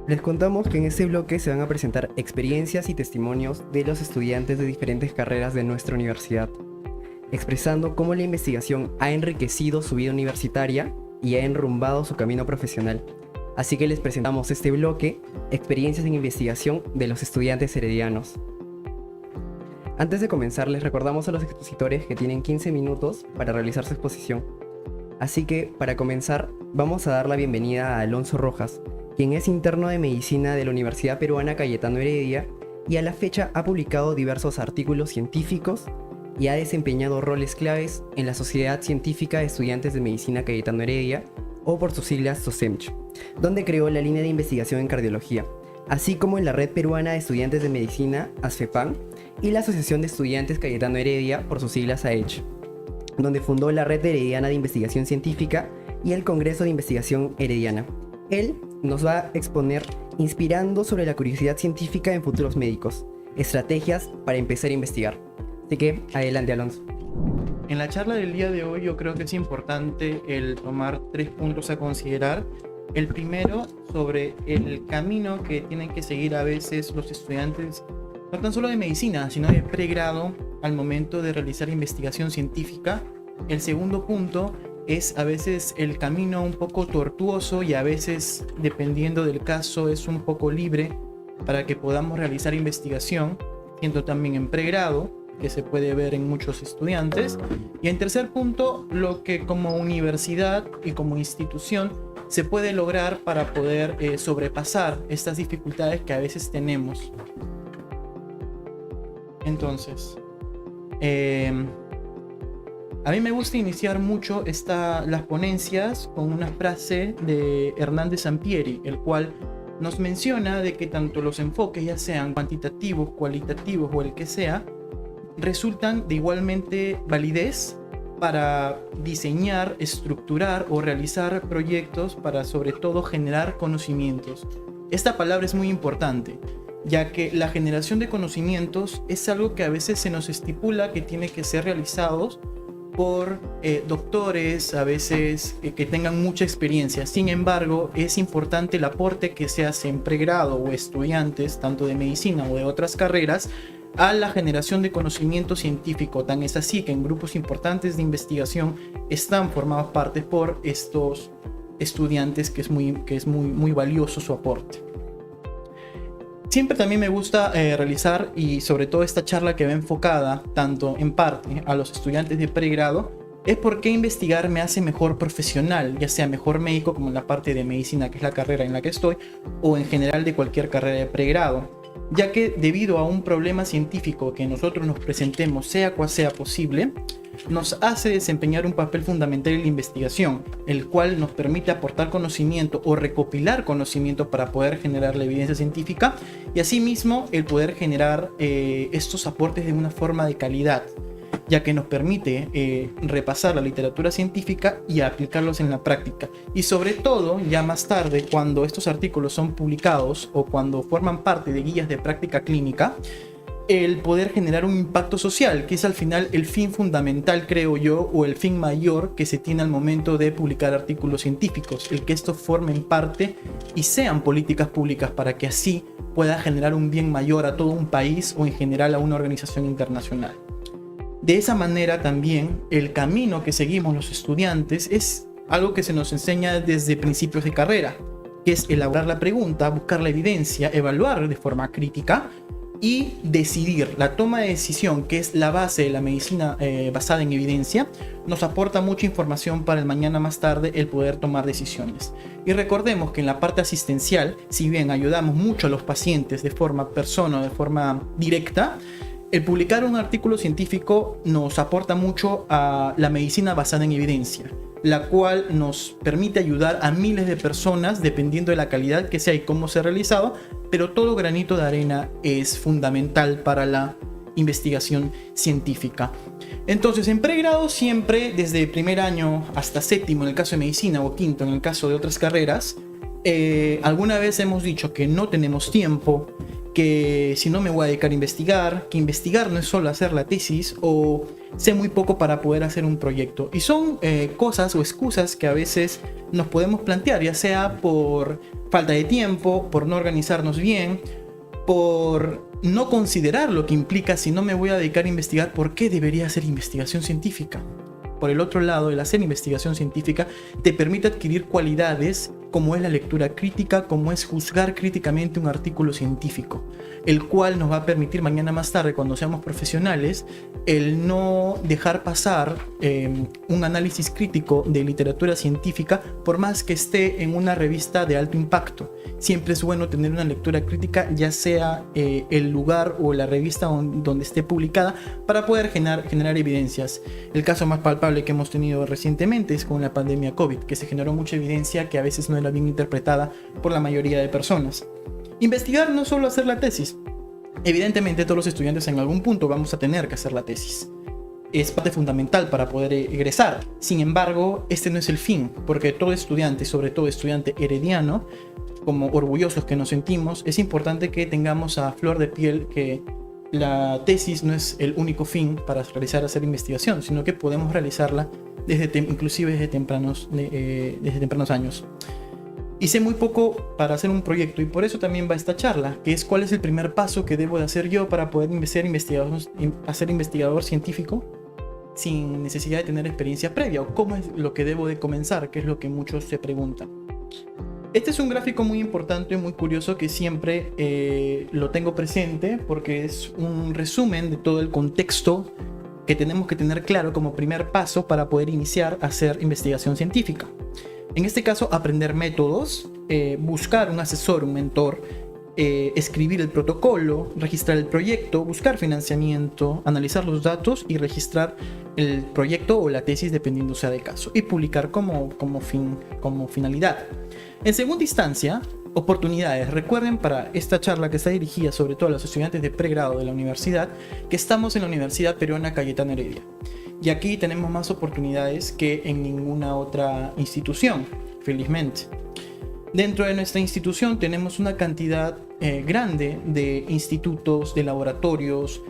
Les contamos que en este bloque se van a presentar experiencias y testimonios de los estudiantes de diferentes carreras de nuestra universidad, expresando cómo la investigación ha enriquecido su vida universitaria y ha enrumbado su camino profesional. Así que les presentamos este bloque, experiencias en investigación de los estudiantes heredianos. Antes de comenzar, les recordamos a los expositores que tienen 15 minutos para realizar su exposición. Así que, para comenzar, vamos a dar la bienvenida a Alonso Rojas, quien es interno de Medicina de la Universidad Peruana Cayetano Heredia y a la fecha ha publicado diversos artículos científicos y ha desempeñado roles claves en la Sociedad Científica de Estudiantes de Medicina Cayetano Heredia, o por sus siglas SOCEMCH, donde creó la línea de investigación en cardiología, así como en la Red Peruana de Estudiantes de Medicina, ASFEPAM, y la Asociación de Estudiantes Cayetano Heredia, por sus siglas AECH, donde fundó la Red Herediana de Investigación Científica y el Congreso de Investigación Herediana. Él nos va a exponer inspirando sobre la curiosidad científica en futuros médicos, estrategias para empezar a investigar. Así que, adelante, Alonso. En la charla del día de hoy yo creo que es importante el tomar 3 puntos a considerar. El primero, sobre el camino que tienen que seguir a veces los estudiantes, no tan solo de medicina, sino de pregrado, al momento de realizar investigación científica. El segundo punto es a veces el camino un poco tortuoso y a veces, dependiendo del caso, es un poco libre para que podamos realizar investigación, siendo también en pregrado, que se puede ver en muchos estudiantes. Y en tercer punto, lo que como universidad y como institución se puede lograr para poder sobrepasar estas dificultades que a veces tenemos. Entonces, a mí me gusta iniciar mucho las ponencias con una frase de Hernández Sampieri, el cual nos menciona de que tanto los enfoques, ya sean cuantitativos, cualitativos o el que sea, resultan de igualmente validez para diseñar, estructurar o realizar proyectos para sobre todo generar conocimientos. Esta palabra es muy importante, ya que la generación de conocimientos es algo que a veces se nos estipula que tiene que ser realizados por doctores, a veces que tengan mucha experiencia. Sin embargo, es importante el aporte que se hace en pregrado o estudiantes, tanto de medicina o de otras carreras, a la generación de conocimiento científico. Tan es así que en grupos importantes de investigación están formados parte por estos estudiantes, que es muy valioso su aporte. Siempre también me gusta realizar, y sobre todo esta charla que va enfocada tanto en parte a los estudiantes de pregrado, es por qué investigar me hace mejor profesional, ya sea mejor médico como en la parte de medicina, que es la carrera en la que estoy, o en general de cualquier carrera de pregrado, ya que debido a un problema científico que nosotros nos presentemos, sea cual sea posible, nos hace desempeñar un papel fundamental en la investigación, el cual nos permite aportar conocimiento o recopilar conocimiento para poder generar la evidencia científica y asimismo el poder generar estos aportes de una forma de calidad, ya que nos permite repasar la literatura científica y aplicarlos en la práctica. Y sobre todo, ya más tarde, cuando estos artículos son publicados o cuando forman parte de guías de práctica clínica, el poder generar un impacto social, que es al final el fin fundamental, creo yo, o el fin mayor que se tiene al momento de publicar artículos científicos, el que estos formen parte y sean políticas públicas para que así pueda generar un bien mayor a todo un país o en general a una organización internacional. De esa manera también el camino que seguimos los estudiantes es algo que se nos enseña desde principios de carrera, que es elaborar la pregunta, buscar la evidencia, evaluar de forma crítica y decidir. La toma de decisión, que es la base de la medicina basada en evidencia, nos aporta mucha información para el mañana más tarde el poder tomar decisiones. Y recordemos que en la parte asistencial, si bien ayudamos mucho a los pacientes de forma persona o de forma directa, el publicar un artículo científico nos aporta mucho a la medicina basada en evidencia, la cual nos permite ayudar a miles de personas dependiendo de la calidad que sea y cómo sea realizado, pero todo granito de arena es fundamental para la investigación científica. Entonces, en pregrado siempre, desde primer año hasta séptimo en el caso de medicina o quinto en el caso de otras carreras, alguna vez hemos dicho que no tenemos tiempo, que si no me voy a dedicar a investigar, que investigar no es solo hacer la tesis o sé muy poco para poder hacer un proyecto. Y son cosas o excusas que a veces nos podemos plantear, ya sea por falta de tiempo, por no organizarnos bien, por no considerar lo que implica si no me voy a dedicar a investigar, ¿por qué debería hacer investigación científica? Por el otro lado, el hacer investigación científica te permite adquirir cualidades como es la lectura crítica, como es juzgar críticamente un artículo científico, el cual nos va a permitir mañana más tarde, cuando seamos profesionales, el no dejar pasar un análisis crítico de literatura científica por más que esté en una revista de alto impacto. Siempre es bueno tener una lectura crítica, ya sea el lugar o la revista donde esté publicada, para poder generar evidencias. El caso más palpable que hemos tenido recientemente es con la pandemia COVID, que se generó mucha evidencia que a veces no era bien interpretada por la mayoría de personas. Investigar no solo hacer la tesis. Evidentemente todos los estudiantes en algún punto vamos a tener que hacer la tesis. Es parte fundamental para poder egresar. Sin embargo, este no es el fin, porque todo estudiante, sobre todo estudiante herediano, como orgullosos que nos sentimos, es importante que tengamos a flor de piel que la tesis no es el único fin para hacer investigación, sino que podemos realizarla inclusive desde tempranos años. Hice muy poco para hacer un proyecto y por eso también va esta charla, que es cuál es el primer paso que debo de hacer yo para poder ser investigador científico sin necesidad de tener experiencia previa, o cómo es lo que debo de comenzar, que es lo que muchos se preguntan. Este es un gráfico muy importante y muy curioso que siempre lo tengo presente porque es un resumen de todo el contexto que tenemos que tener claro como primer paso para poder iniciar a hacer investigación científica. En este caso, aprender métodos, buscar un asesor, un mentor, escribir el protocolo, registrar el proyecto, buscar financiamiento, analizar los datos y registrar el proyecto o la tesis dependiendo sea de caso, y publicar como finalidad. En segunda instancia, oportunidades. Recuerden, para esta charla que está dirigida sobre todo a los estudiantes de pregrado de la universidad, que estamos en la Universidad Peruana Cayetano Heredia. Y aquí tenemos más oportunidades que en ninguna otra institución, felizmente. Dentro de nuestra institución tenemos una cantidad grande de institutos, de laboratorios,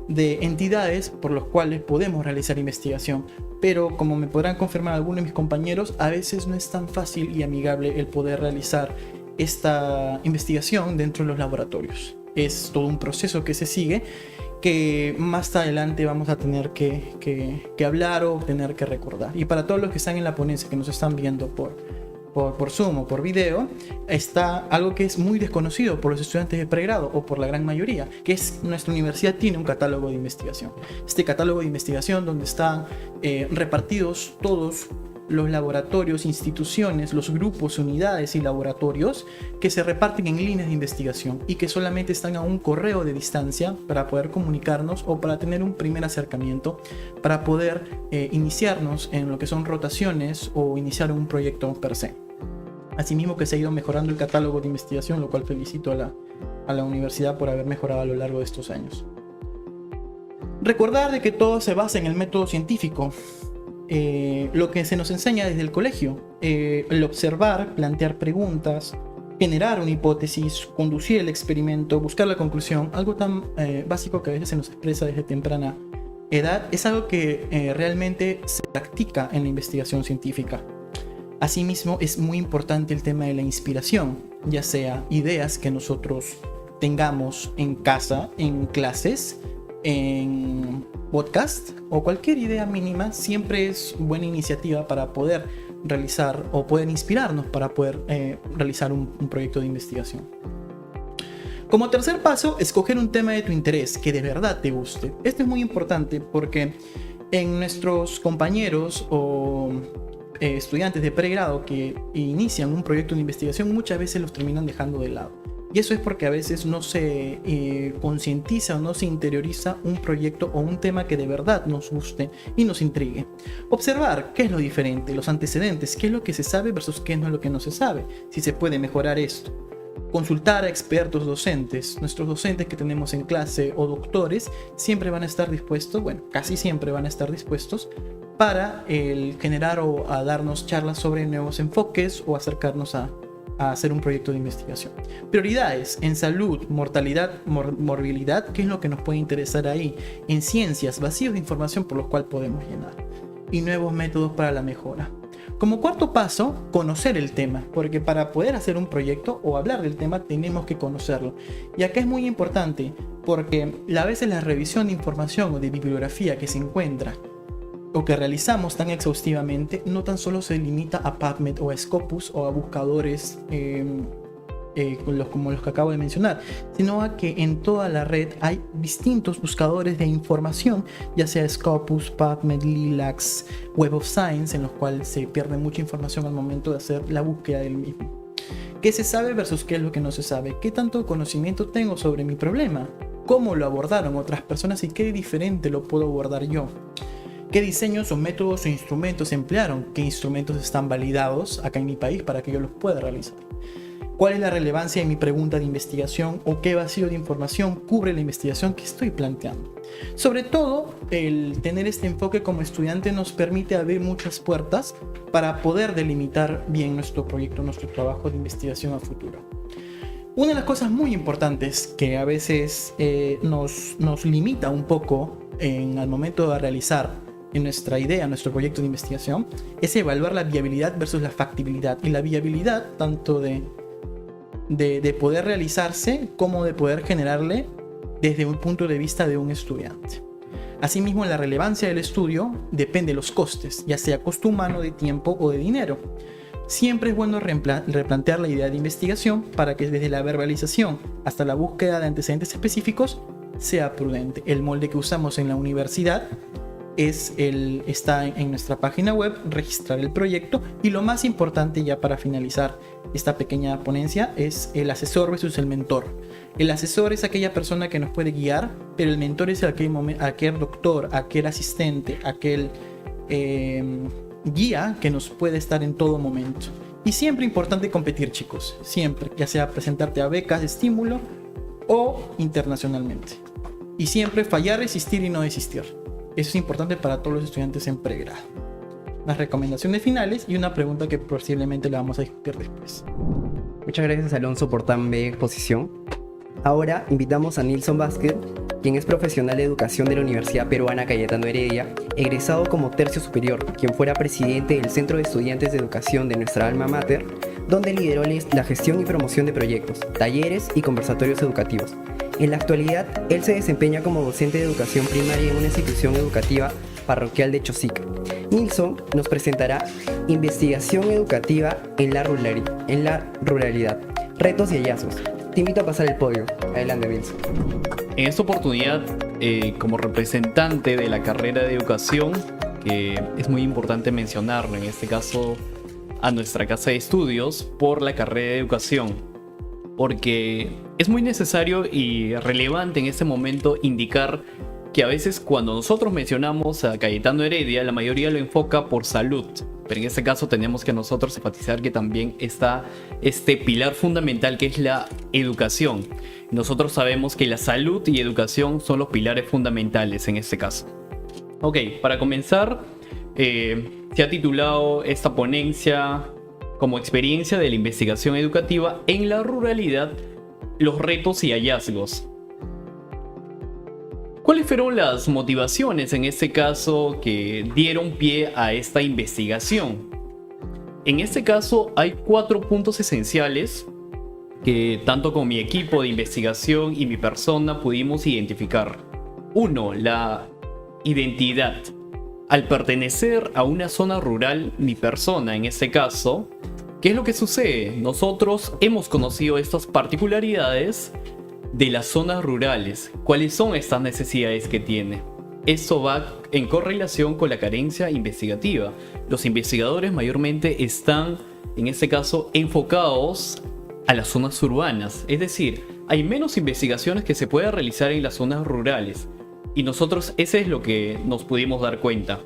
de entidades por los cuales podemos realizar investigación. Pero como me podrán confirmar algunos de mis compañeros, a veces no es tan fácil y amigable el poder realizar esta investigación dentro de los laboratorios. Es todo un proceso que se sigue, que más adelante vamos a tener que hablar o tener que recordar. Y para todos los que están en la ponencia, que nos están viendo por Zoom o por video, está algo que es muy desconocido por los estudiantes de pregrado o por la gran mayoría, que es nuestra universidad tiene un catálogo de investigación. Este catálogo de investigación donde están repartidos todos los laboratorios, instituciones, los grupos, unidades y laboratorios que se reparten en líneas de investigación y que solamente están a un correo de distancia para poder comunicarnos o para tener un primer acercamiento, para poder iniciarnos en lo que son rotaciones o iniciar un proyecto per se. Asimismo que se ha ido mejorando el catálogo de investigación, lo cual felicito a la universidad por haber mejorado a lo largo de estos años. Recordar de que todo se basa en el método científico. Lo que se nos enseña desde el colegio, el observar, plantear preguntas, generar una hipótesis, conducir el experimento, buscar la conclusión, algo tan básico que a veces se nos expresa desde temprana edad, es algo que realmente se practica en la investigación científica. Asimismo, es muy importante el tema de la inspiración, ya sea ideas que nosotros tengamos en casa, en clases, en podcast o cualquier idea mínima, siempre es buena iniciativa para poder realizar o poder inspirarnos para poder realizar un proyecto de investigación. Como tercer paso, escoger un tema de tu interés que de verdad te guste. Esto es muy importante porque en nuestros compañeros o estudiantes de pregrado que inician un proyecto de investigación muchas veces los terminan dejando de lado. Y eso es porque a veces no se concientiza o no se interioriza un proyecto o un tema que de verdad nos guste y nos intrigue. Observar qué es lo diferente, los antecedentes, qué es lo que se sabe versus qué es lo que no se sabe, si se puede mejorar esto. Consultar a expertos docentes. Nuestros docentes que tenemos en clase o doctores siempre van a estar dispuestos, bueno, casi siempre van a estar dispuestos para generar o a darnos charlas sobre nuevos enfoques o acercarnos a a hacer un proyecto de investigación. Prioridades en salud, mortalidad, morbilidad, ¿qué es lo que nos puede interesar ahí? En ciencias, vacíos de información por los cuales podemos llenar. Y nuevos métodos para la mejora. Como cuarto paso, conocer el tema, porque para poder hacer un proyecto o hablar del tema tenemos que conocerlo. Y acá es muy importante, porque a veces la revisión de información o de bibliografía que se encuentra o que realizamos tan exhaustivamente no tan solo se limita a PubMed o a Scopus o a buscadores como los que acabo de mencionar, sino a que en toda la red hay distintos buscadores de información, ya sea Scopus, PubMed, Lilacs, Web of Science, en los cuales se pierde mucha información al momento de hacer la búsqueda del mismo. ¿Qué se sabe versus qué es lo que no se sabe? ¿Qué tanto conocimiento tengo sobre mi problema? ¿Cómo lo abordaron otras personas y qué diferente lo puedo abordar yo? ¿Qué diseños o métodos o instrumentos emplearon? ¿Qué instrumentos están validados acá en mi país para que yo los pueda realizar? ¿Cuál es la relevancia de mi pregunta de investigación o qué vacío de información cubre la investigación que estoy planteando? Sobre todo, el tener este enfoque como estudiante nos permite abrir muchas puertas para poder delimitar bien nuestro proyecto, nuestro trabajo de investigación a futuro. Una de las cosas muy importantes que a veces nos limita un poco al momento de realizar en nuestra idea, nuestro proyecto de investigación, es evaluar la viabilidad versus la factibilidad. Y la viabilidad tanto de poder realizarse como de poder generarle desde un punto de vista de un estudiante. Asimismo, la relevancia del estudio depende de los costes, ya sea costo humano, de tiempo o de dinero. Siempre es bueno replantear la idea de investigación para que desde la verbalización hasta la búsqueda de antecedentes específicos sea prudente. El molde que usamos en la universidad está en nuestra página web, registrar el proyecto, y lo más importante ya para finalizar esta pequeña ponencia es el asesor versus el mentor. El asesor es aquella persona que nos puede guiar, pero el mentor es aquel doctor, aquel asistente, aquel guía que nos puede estar en todo momento. Y siempre importante competir, chicos, siempre, ya sea presentarte a becas de estímulo o internacionalmente. Y siempre fallar, resistir y no desistir. Eso es importante para todos los estudiantes en pregrado. Las recomendaciones finales y una pregunta que posiblemente la vamos a discutir después. Muchas gracias, Alonso, por tan bella exposición. Ahora invitamos a Nilson Vázquez, quien es profesional de educación de la Universidad Peruana Cayetano Heredia, egresado como tercio superior, quien fuera presidente del Centro de Estudiantes de Educación de nuestra alma mater, donde lideró la gestión y promoción de proyectos, talleres y conversatorios educativos. En la actualidad, él se desempeña como docente de educación primaria en una institución educativa parroquial de Chosica. Nilson nos presentará investigación educativa en la ruralidad, retos y hallazgos. Te invito a pasar el podio. Adelante, Nilson. En esta oportunidad, como representante de la carrera de educación, que es muy importante mencionarlo, en este caso a nuestra casa de estudios, por la carrera de educación, porque es muy necesario y relevante en este momento indicar que a veces cuando nosotros mencionamos a Cayetano Heredia, la mayoría lo enfoca por salud, pero en este caso tenemos que nosotros enfatizar que también está este pilar fundamental que es la educación. Nosotros sabemos que la salud y educación son los pilares fundamentales en este caso. Ok, para comenzar, se ha titulado esta ponencia como experiencia de la investigación educativa en la ruralidad, los retos y hallazgos. ¿Cuáles fueron las motivaciones en este caso que dieron pie a esta investigación? En este caso hay 4 puntos esenciales que tanto con mi equipo de investigación y mi persona pudimos identificar. 1. La identidad. Al pertenecer a una zona rural, mi persona en este caso, ¿qué es lo que sucede? Nosotros hemos conocido estas particularidades de las zonas rurales. ¿Cuáles son estas necesidades que tiene? Esto va en correlación con la carencia investigativa. Los investigadores mayormente están, en este caso, enfocados a las zonas urbanas. Es decir, hay menos investigaciones que se pueden realizar en las zonas rurales. Y nosotros, ese es lo que nos pudimos dar cuenta.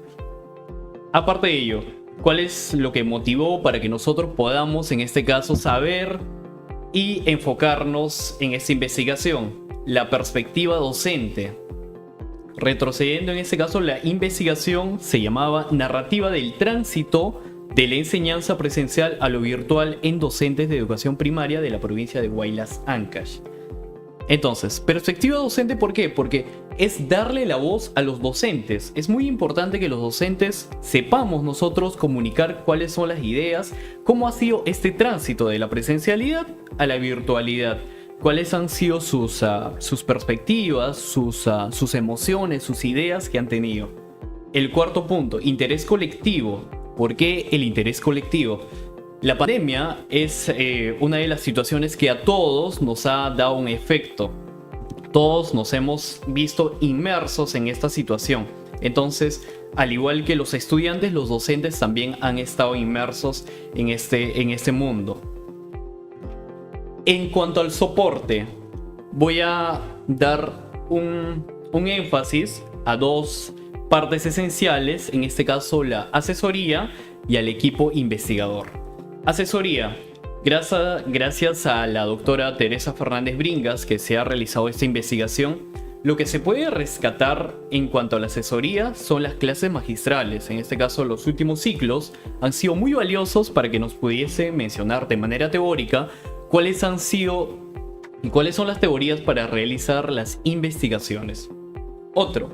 Aparte de ello, ¿cuál es lo que motivó para que nosotros podamos, en este caso, saber y enfocarnos en esta investigación? La perspectiva docente. Retrocediendo en este caso, la investigación se llamaba Narrativa del Tránsito de la enseñanza presencial a lo virtual en docentes de educación primaria de la provincia de Huaylas Ancash. Entonces, perspectiva docente, ¿por qué? Porque es darle la voz a los docentes. Es muy importante que los docentes sepamos nosotros comunicar cuáles son las ideas, cómo ha sido este tránsito de la presencialidad a la virtualidad, cuáles han sido sus perspectivas, sus emociones, sus ideas que han tenido. El cuarto punto, interés colectivo. ¿Por qué el interés colectivo? La pandemia es una de las situaciones que a todos nos ha dado un efecto. Todos nos hemos visto inmersos en esta situación. Entonces, al igual que los estudiantes, los docentes también han estado inmersos en este mundo. En cuanto al soporte, voy a dar un énfasis a dos partes esenciales, en este caso la asesoría y al equipo investigador. Asesoría. Gracias a la doctora Teresa Fernández Bringas que se ha realizado esta investigación, lo que se puede rescatar en cuanto a la asesoría son las clases magistrales. En este caso, los últimos ciclos han sido muy valiosos para que nos pudiese mencionar de manera teórica cuáles han sido y cuáles son las teorías para realizar las investigaciones. Otro,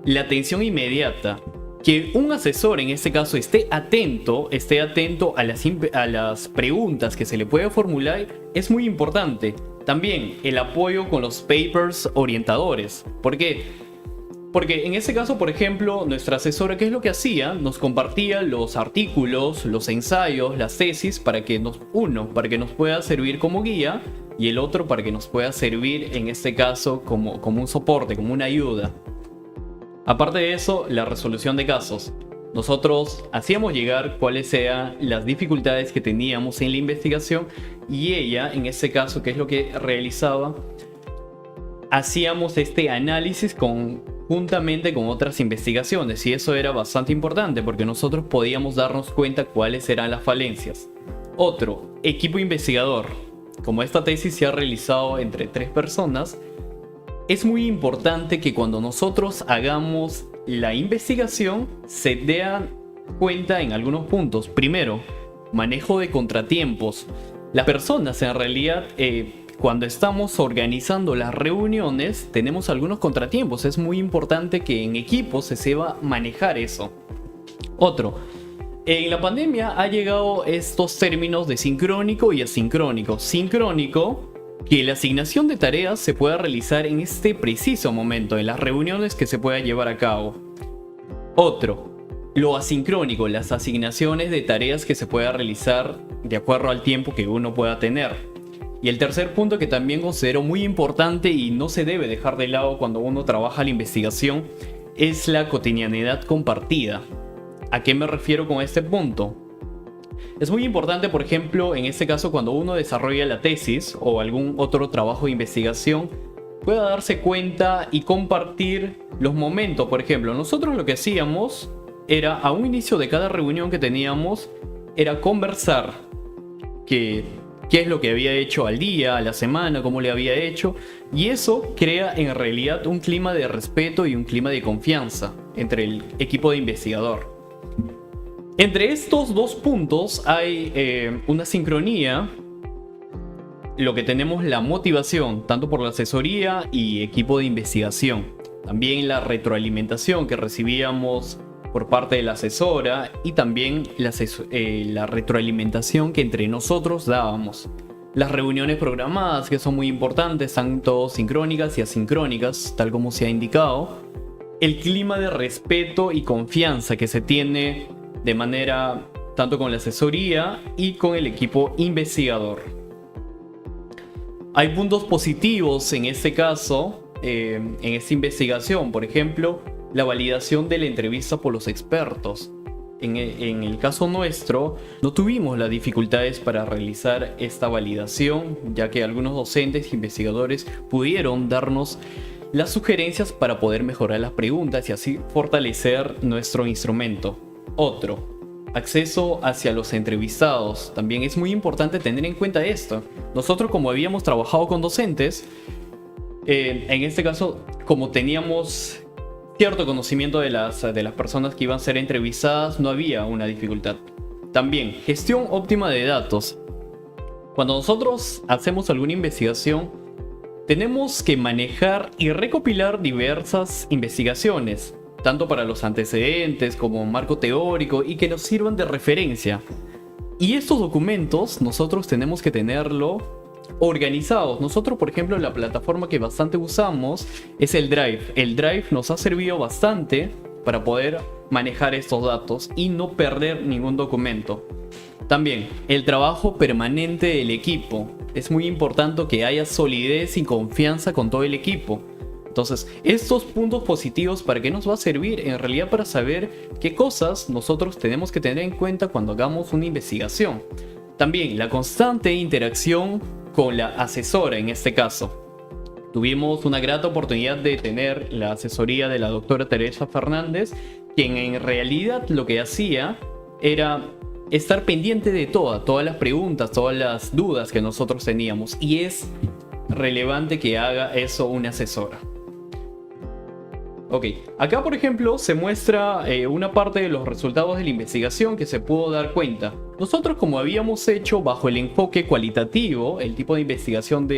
la atención inmediata. Que un asesor en este caso esté atento a las preguntas que se le puede formular es muy importante. También el apoyo con los papers orientadores. ¿Por qué? Porque en este caso, por ejemplo, nuestra asesora, ¿qué es lo que hacía? Nos compartía los artículos, los ensayos, las tesis para que nos pueda servir como guía y el otro para que nos pueda servir en este caso como un soporte, como una ayuda. Aparte de eso, la resolución de casos. Nosotros hacíamos llegar cuáles eran las dificultades que teníamos en la investigación y ella, en ese caso, ¿qué es lo que realizaba? Hacíamos este análisis conjuntamente con otras investigaciones y eso era bastante importante porque nosotros podíamos darnos cuenta cuáles eran las falencias. Otro, equipo investigador. Como esta tesis se ha realizado entre 3 personas, es muy importante que cuando nosotros hagamos la investigación se den cuenta en algunos puntos. Primero, manejo de contratiempos. Las personas en realidad cuando estamos organizando las reuniones tenemos algunos contratiempos. Es muy importante que en equipo se sepa manejar eso. Otro, en la pandemia ha llegado estos términos de sincrónico y asincrónico. Sincrónico, que la asignación de tareas se pueda realizar en este preciso momento, en las reuniones que se pueda llevar a cabo. Otro, lo asincrónico, las asignaciones de tareas que se pueda realizar de acuerdo al tiempo que uno pueda tener. Y el tercer punto que también considero muy importante y no se debe dejar de lado cuando uno trabaja la investigación es la cotidianidad compartida. ¿A qué me refiero con este punto? Es muy importante, por ejemplo, en este caso cuando uno desarrolla la tesis o algún otro trabajo de investigación, pueda darse cuenta y compartir los momentos. Por ejemplo, nosotros lo que hacíamos era, a un inicio de cada reunión que teníamos, era conversar qué es lo que había hecho al día, a la semana, cómo le había hecho, y eso crea en realidad un clima de respeto y un clima de confianza entre el equipo de investigador. Entre estos dos puntos hay una sincronía, lo que tenemos la motivación, tanto por la asesoría y equipo de investigación. También la retroalimentación que recibíamos por parte de la asesora y también la retroalimentación que entre nosotros dábamos. Las reuniones programadas, que son muy importantes, tanto sincrónicas y asincrónicas, tal como se ha indicado. El clima de respeto y confianza que se tiene de manera tanto con la asesoría y con el equipo investigador. Hay puntos positivos en este caso, en esta investigación. Por ejemplo, la validación de la entrevista por los expertos. En el caso nuestro, no tuvimos las dificultades para realizar esta validación, ya que algunos docentes e investigadores pudieron darnos las sugerencias para poder mejorar las preguntas y así fortalecer nuestro instrumento. Otro, acceso hacia los entrevistados. También es muy importante tener en cuenta esto. Nosotros, como habíamos trabajado con docentes, en este caso, como teníamos cierto conocimiento de las personas que iban a ser entrevistadas, no había una dificultad. También, gestión óptima de datos. Cuando nosotros hacemos alguna investigación, tenemos que manejar y recopilar diversas investigaciones, tanto para los antecedentes como marco teórico y que nos sirvan de referencia. Y estos documentos nosotros tenemos que tenerlo organizados. Nosotros, por ejemplo, la plataforma que bastante usamos es el Drive. El Drive nos ha servido bastante para poder manejar estos datos y no perder ningún documento. También, el trabajo permanente del equipo. Es muy importante que haya solidez y confianza con todo el equipo. Entonces, estos puntos positivos, ¿para qué nos va a servir? En realidad para saber qué cosas nosotros tenemos que tener en cuenta cuando hagamos una investigación. También, la constante interacción con la asesora en este caso. Tuvimos una grata oportunidad de tener la asesoría de la doctora Teresa Fernández, quien en realidad lo que hacía era estar pendiente de todas las preguntas, todas las dudas que nosotros teníamos. Y es relevante que haga eso una asesora. Ok, acá por ejemplo se muestra una parte de los resultados de la investigación que se pudo dar cuenta. Nosotros, como habíamos hecho bajo el enfoque cualitativo, el tipo de investigación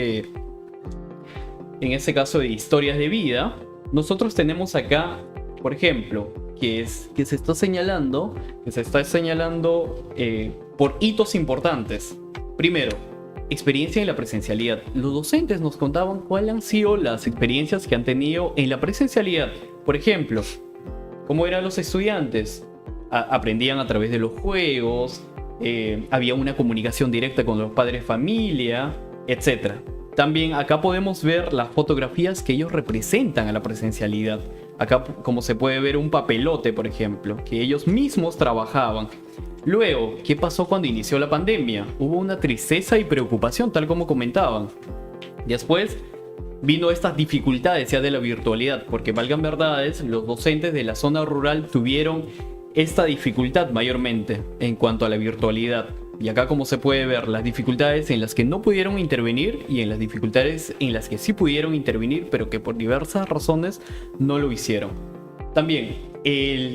en este caso de historias de vida, nosotros tenemos acá, por ejemplo, que se está señalando por hitos importantes. Primero, experiencia en la presencialidad. Los docentes nos contaban cuáles han sido las experiencias que han tenido en la presencialidad. Por ejemplo, cómo eran los estudiantes. Aprendían a través de los juegos, había una comunicación directa con los padres de familia, etc. También acá podemos ver las fotografías que ellos representan a la presencialidad. Acá, como se puede ver, un papelote, por ejemplo, que ellos mismos trabajaban. Luego, ¿qué pasó cuando inició la pandemia? Hubo una tristeza y preocupación, tal como comentaban. Después vino estas dificultades ya de la virtualidad, porque valgan verdades, los docentes de la zona rural tuvieron esta dificultad mayormente en cuanto a la virtualidad. Y acá, como se puede ver, las dificultades en las que no pudieron intervenir y en las dificultades en las que sí pudieron intervenir, pero que por diversas razones no lo hicieron. También,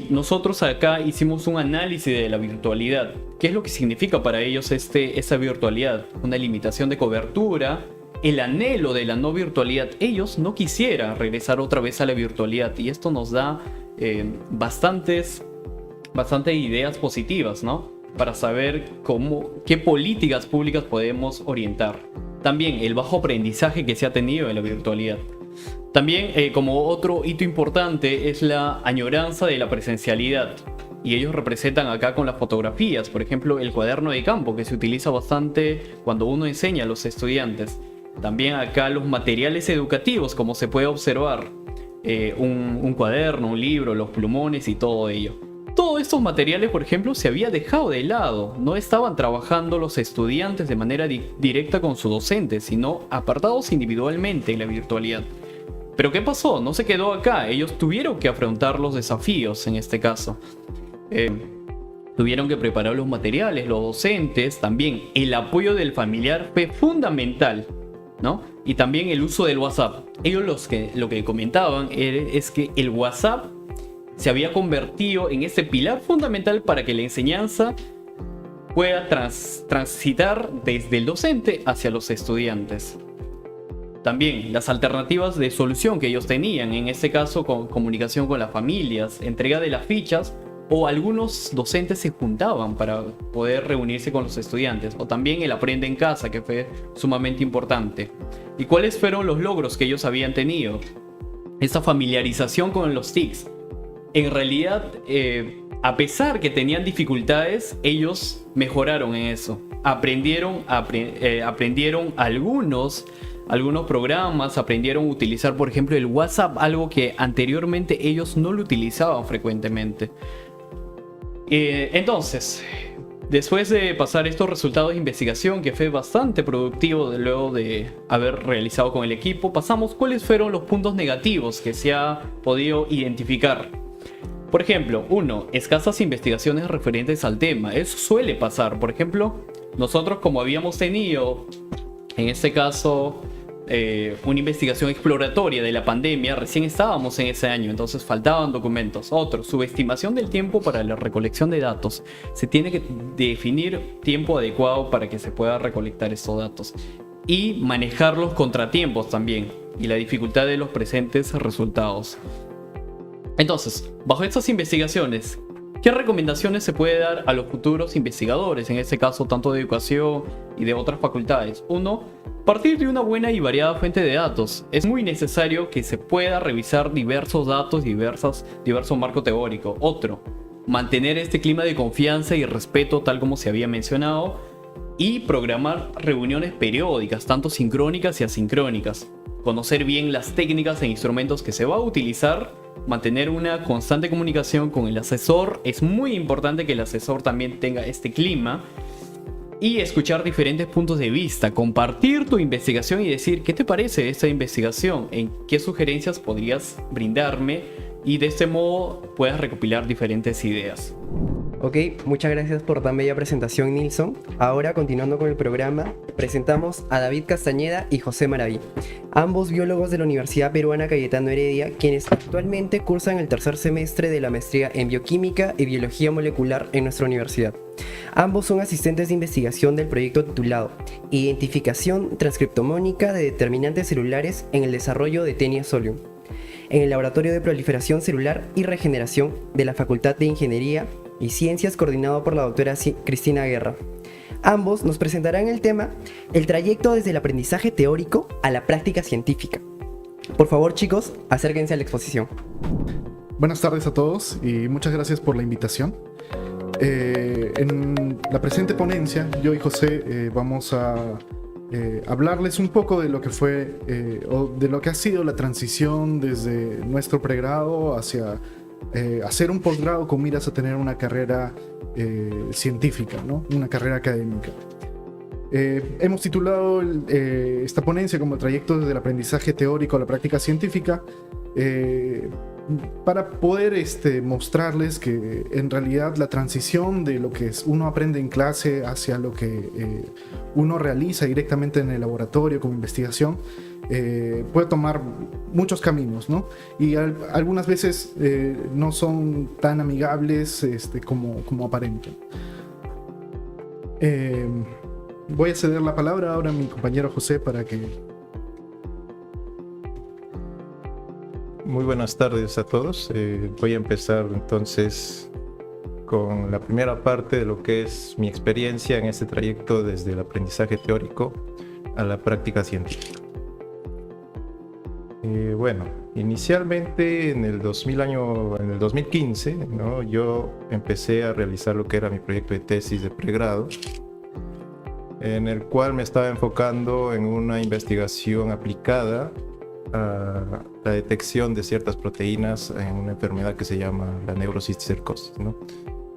nosotros acá hicimos un análisis de la virtualidad. ¿Qué es lo que significa para ellos esa virtualidad? Una limitación de cobertura, el anhelo de la no virtualidad. Ellos no quisieran regresar otra vez a la virtualidad, y esto nos da bastantes ideas positivas, ¿no? Para saber qué políticas públicas podemos orientar. También el bajo aprendizaje que se ha tenido en la virtualidad. También, como otro hito importante, es la añoranza de la presencialidad. Y ellos representan acá con las fotografías, por ejemplo, el cuaderno de campo, que se utiliza bastante cuando uno enseña a los estudiantes. También acá los materiales educativos, como se puede observar, un cuaderno, un libro, los plumones y todo ello. Todos estos materiales, por ejemplo, se había dejado de lado. No estaban trabajando los estudiantes de manera directa con su docente, sino apartados individualmente en la virtualidad. Pero ¿qué pasó? No se quedó acá. Ellos tuvieron que afrontar los desafíos en este caso. Tuvieron que preparar los materiales, los docentes. También el apoyo del familiar fue fundamental, ¿no? Y también el uso del WhatsApp. Ellos lo que comentaban es que el WhatsApp se había convertido en ese pilar fundamental para que la enseñanza pueda transitar desde el docente hacia los estudiantes. También las alternativas de solución que ellos tenían, en este caso con comunicación con las familias, entrega de las fichas, o algunos docentes se juntaban para poder reunirse con los estudiantes, o también el aprende en casa, que fue sumamente importante. ¿Y cuáles fueron los logros que ellos habían tenido? Esa familiarización con los TICs. En realidad, a pesar que tenían dificultades, ellos mejoraron en eso. Aprendieron algunos programas, aprendieron a utilizar, por ejemplo, el WhatsApp, algo que anteriormente ellos no lo utilizaban frecuentemente. Entonces, después de pasar estos resultados de investigación, que fue bastante productivo luego de haber realizado con el equipo, pasamos cuáles fueron los puntos negativos que se ha podido identificar. Por ejemplo, 1. Escasas investigaciones referentes al tema. Eso suele pasar. Por ejemplo, nosotros, como habíamos tenido, en este caso, una investigación exploratoria de la pandemia, recién estábamos en ese año, entonces faltaban documentos. Otro, subestimación del tiempo para la recolección de datos. Se tiene que definir tiempo adecuado para que se pueda recolectar estos datos. Y manejar los contratiempos también, y la dificultad de los presentes resultados. Entonces, bajo estas investigaciones, ¿qué recomendaciones se puede dar a los futuros investigadores, en este caso tanto de educación y de otras facultades? Uno, partir de una buena y variada fuente de datos. Es muy necesario que se pueda revisar diversos datos, diverso marco teórico. Otro, mantener este clima de confianza y respeto tal como se había mencionado. Y programar reuniones periódicas, tanto sincrónicas y asincrónicas. Conocer bien las técnicas e instrumentos que se va a utilizar. Mantener una constante comunicación con el asesor. Es muy importante que el asesor también tenga este clima. Y escuchar diferentes puntos de vista. Compartir tu investigación y decir qué te parece esta investigación. En qué sugerencias podrías brindarme. Y de este modo puedas recopilar diferentes ideas. Ok, muchas gracias por tan bella presentación, Nilson. Ahora, continuando con el programa, presentamos a David Castañeda y José Maraví, ambos biólogos de la Universidad Peruana Cayetano Heredia, quienes actualmente cursan el tercer semestre de la maestría en Bioquímica y Biología Molecular en nuestra universidad. Ambos son asistentes de investigación del proyecto titulado Identificación transcriptomónica de determinantes celulares en el desarrollo de Taenia solium, en el Laboratorio de Proliferación Celular y Regeneración de la Facultad de Ingeniería y Ciencias, coordinado por la doctora Cristina Guerra. Ambos nos presentarán el tema, el trayecto desde el aprendizaje teórico a la práctica científica. Por favor, chicos, acérquense a la exposición. Buenas tardes a todos y muchas gracias por la invitación. En la presente ponencia, yo y José vamos a hablarles un poco de lo que fue o de lo que ha sido la transición desde nuestro pregrado hacia hacer un posgrado con miras a tener una carrera científica, ¿no? Una carrera académica. Hemos titulado esta ponencia como trayecto desde el aprendizaje teórico a la práctica científica, para poder mostrarles que en realidad la transición de lo que uno aprende en clase hacia lo que uno realiza directamente en el laboratorio como investigación puede tomar muchos caminos, ¿no? Y algunas veces no son tan amigables como aparentan. Voy a ceder la palabra ahora a mi compañero José para que... Muy buenas tardes a todos. Voy a empezar entonces con la primera parte de lo que es mi experiencia en este trayecto desde el aprendizaje teórico a la práctica científica. Bueno, inicialmente en el 2015, ¿no? Yo empecé a realizar lo que era mi proyecto de tesis de pregrado, en el cual me estaba enfocando en una investigación aplicada a la detección de ciertas proteínas en una enfermedad que se llama la neurocisticercosis, ¿no?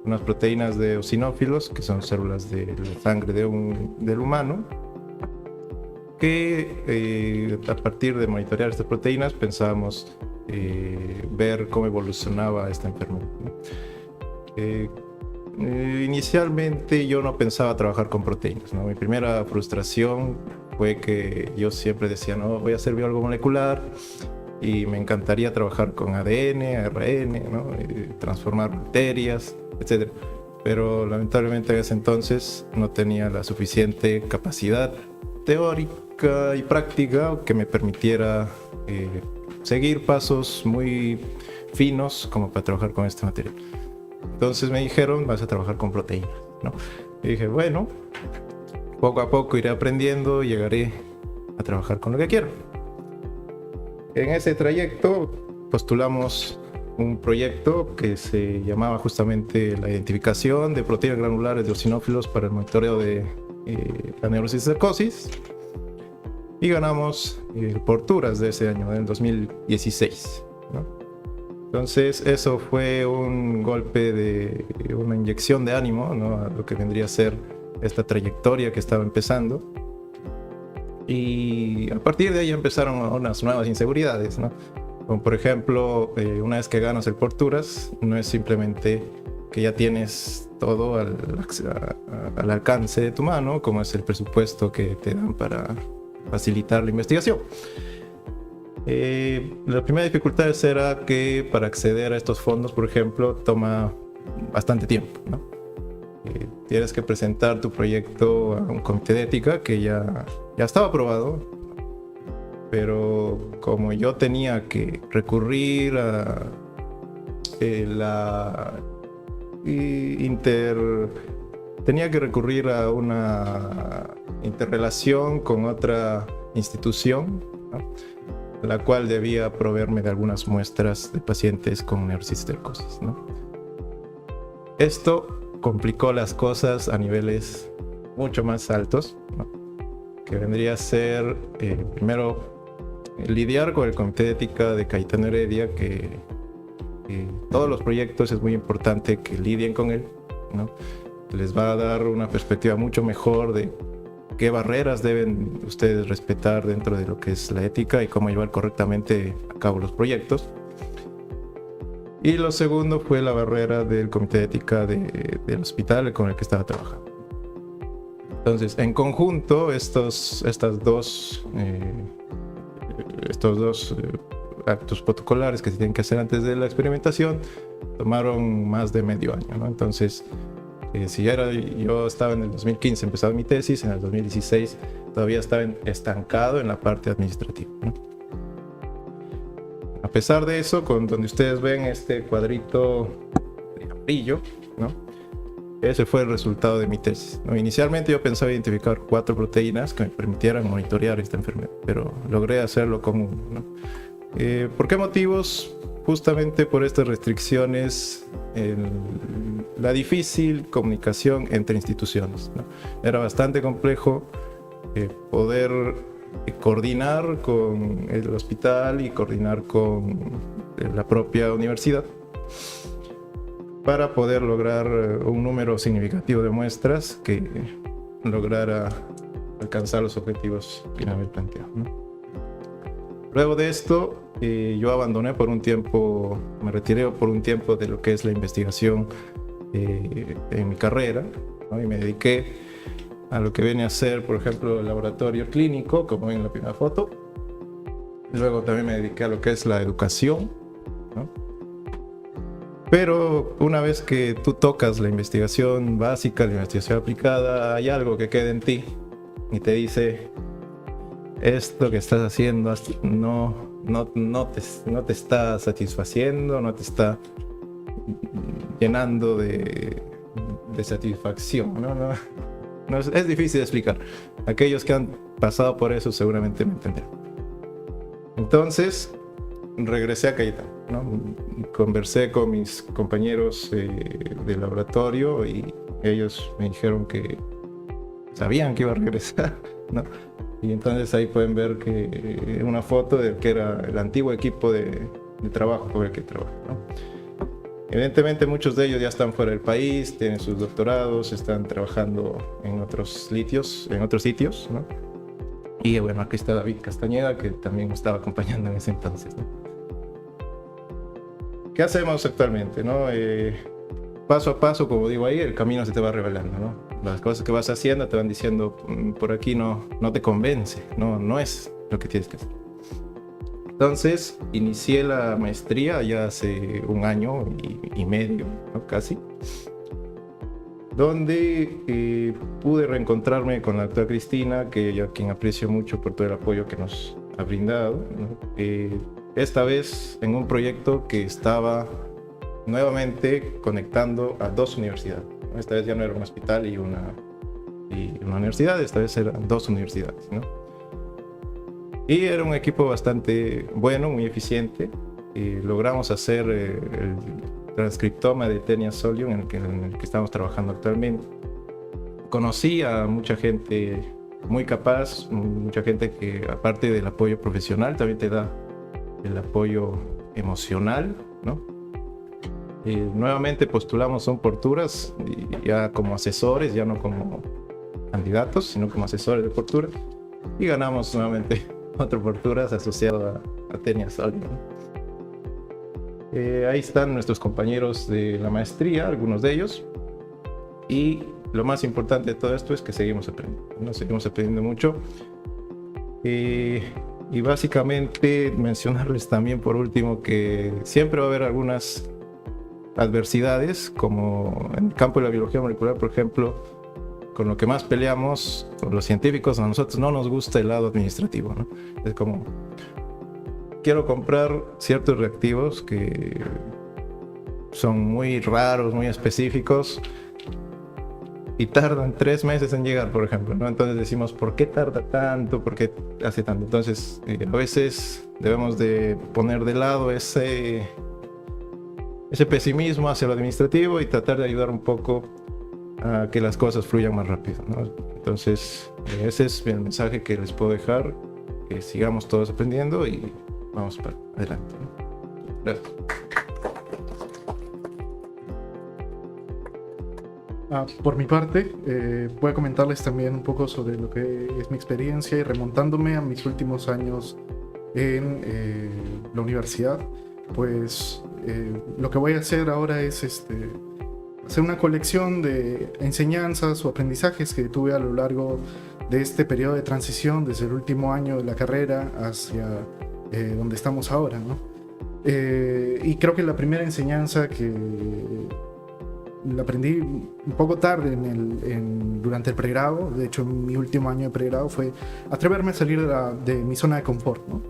Unas proteínas de eosinófilos, que son células de la sangre del humano, que a partir de monitorear estas proteínas pensábamos ver cómo evolucionaba esta enfermedad, ¿no? Inicialmente yo no pensaba trabajar con proteínas, ¿no? Mi primera frustración fue que yo siempre decía, no, voy a ser biólogo molecular y me encantaría trabajar con ADN, ARN, ¿no? Transformar bacterias, etc. Pero lamentablemente en ese entonces no tenía la suficiente capacidad teórica y práctica que me permitiera seguir pasos muy finos como para trabajar con este material. Entonces me dijeron, vas a trabajar con proteínas, ¿no? Y dije, bueno, poco a poco iré aprendiendo y llegaré a trabajar con lo que quiero. En ese trayecto postulamos un proyecto que se llamaba justamente la identificación de proteínas granulares de eosinófilos para el monitoreo de la neurocisticercosis, y ganamos el Porturas de ese año, en el 2016, ¿no? Entonces eso fue un golpe de una inyección de ánimo, ¿no? A lo que vendría a ser esta trayectoria que estaba empezando, y a partir de ahí empezaron unas nuevas inseguridades, ¿no? Como por ejemplo, una vez que ganas el Porturas, no es simplemente que ya tienes todo al alcance de tu mano, como es el presupuesto que te dan para facilitar la investigación. La primera dificultad era que para acceder a estos fondos, por ejemplo, toma bastante tiempo, ¿no? Tienes que presentar tu proyecto a un comité de ética que ya estaba aprobado, pero como yo tenía que recurrir a tenía que recurrir a una interrelación con otra institución, ¿no? La cual debía proveerme de algunas muestras de pacientes con neurocisticercosis, ¿no? Esto complicó las cosas a niveles mucho más altos, ¿no? Que vendría a ser, primero, lidiar con el comité de ética de Cayetano Heredia, que todos los proyectos es muy importante que lidien con él, ¿no? Les va a dar una perspectiva mucho mejor de qué barreras deben ustedes respetar dentro de lo que es la ética y cómo llevar correctamente a cabo los proyectos. Y lo segundo fue la barrera del comité de ética del hospital con el que estaba trabajando. Entonces, en conjunto, estos dos actos protocolares que se tienen que hacer antes de la experimentación tomaron más de medio año, ¿no? Entonces, si yo estaba en el 2015, empezaba mi tesis, en el 2016 todavía estaba estancado en la parte administrativa, ¿no? A pesar de eso, donde ustedes ven este cuadrito de amarillo, ¿no? Ese fue el resultado de mi tesis, ¿no? Inicialmente yo pensaba identificar 4 proteínas que me permitieran monitorear esta enfermedad, pero logré hacerlo con 1, ¿no? ¿Por qué motivos? Justamente por estas restricciones, la difícil comunicación entre instituciones, ¿no? Era bastante complejo poder coordinar con el hospital y coordinar con la propia universidad para poder lograr un número significativo de muestras que lograra alcanzar los objetivos finalmente planteados, ¿no? Luego de esto, yo abandoné por un tiempo, me retiré por un tiempo de lo que es la investigación en mi carrera, ¿no? Y me dediqué a lo que viene a ser, por ejemplo, el laboratorio clínico, como ven en la primera foto. Luego también me dediqué a lo que es la educación, ¿no? Pero una vez que tú tocas la investigación básica, la investigación aplicada, hay algo que queda en ti y te dice: esto que estás haciendo no te está satisfaciendo, no te está llenando de satisfacción, ¿no? Es difícil de explicar. Aquellos que han pasado por eso seguramente me entenderán. Entonces regresé a Cayetano, ¿no? Conversé con mis compañeros de laboratorio y ellos me dijeron que sabían que iba a regresar, ¿no? Y entonces ahí pueden ver que una foto de que era el antiguo equipo de trabajo con el que trabajo, ¿no? Evidentemente muchos de ellos ya están fuera del país, tienen sus doctorados, están trabajando en otros sitios, ¿no? Y bueno, aquí está David Castañeda, que también me estaba acompañando en ese entonces, ¿no? ¿Qué hacemos actualmente, no? Paso a paso, como digo ahí, el camino se te va revelando, ¿no? Las cosas que vas haciendo te van diciendo: por aquí no te convence, no es lo que tienes que hacer. Entonces inicié la maestría ya hace 1 año y medio, ¿no? Casi, donde pude reencontrarme con la doctora Cristina, que yo a quien aprecio mucho por todo el apoyo que nos ha brindado, ¿no? Esta vez en un proyecto que estaba nuevamente conectando a 2 universidades. Esta vez ya no era un hospital y una universidad, esta vez eran 2 universidades, ¿no? Y era un equipo bastante bueno, muy eficiente. Y logramos hacer el transcriptoma de Taenia solium en el que estamos trabajando actualmente. Conocí a mucha gente muy capaz, mucha gente que, aparte del apoyo profesional, también te da el apoyo emocional, ¿no? Nuevamente postulamos Son Porturas, ya como asesores, ya no como candidatos, sino como asesores de Porturas, y ganamos nuevamente otro Porturas asociado a Taenia solium, ¿no? Ahí están nuestros compañeros de la maestría, algunos de ellos, y lo más importante de todo esto es que seguimos aprendiendo, ¿no? Seguimos aprendiendo mucho. Y básicamente mencionarles también por último que siempre va a haber algunas adversidades, como en el campo de la biología molecular, por ejemplo, con lo que más peleamos con los científicos, a nosotros no nos gusta el lado administrativo, ¿no? Es como, quiero comprar ciertos reactivos que son muy raros, muy específicos, y tardan 3 meses en llegar, por ejemplo, ¿no? Entonces decimos, ¿por qué tarda tanto? ¿Por qué hace tanto? Entonces, a veces debemos de poner de lado ese pesimismo hacia lo administrativo y tratar de ayudar un poco a que las cosas fluyan más rápido, ¿no? Entonces, ese es el mensaje que les puedo dejar, que sigamos todos aprendiendo y vamos para adelante, ¿no? Gracias. Por mi parte, voy a comentarles también un poco sobre lo que es mi experiencia y remontándome a mis últimos años en la universidad, pues lo que voy a hacer ahora es hacer una colección de enseñanzas o aprendizajes que tuve a lo largo de este periodo de transición desde el último año de la carrera hacia donde estamos ahora, ¿no? Y creo que la primera enseñanza que la aprendí un poco tarde durante el pregrado, de hecho en mi último año de pregrado, fue atreverme a salir de mi zona de confort, ¿no?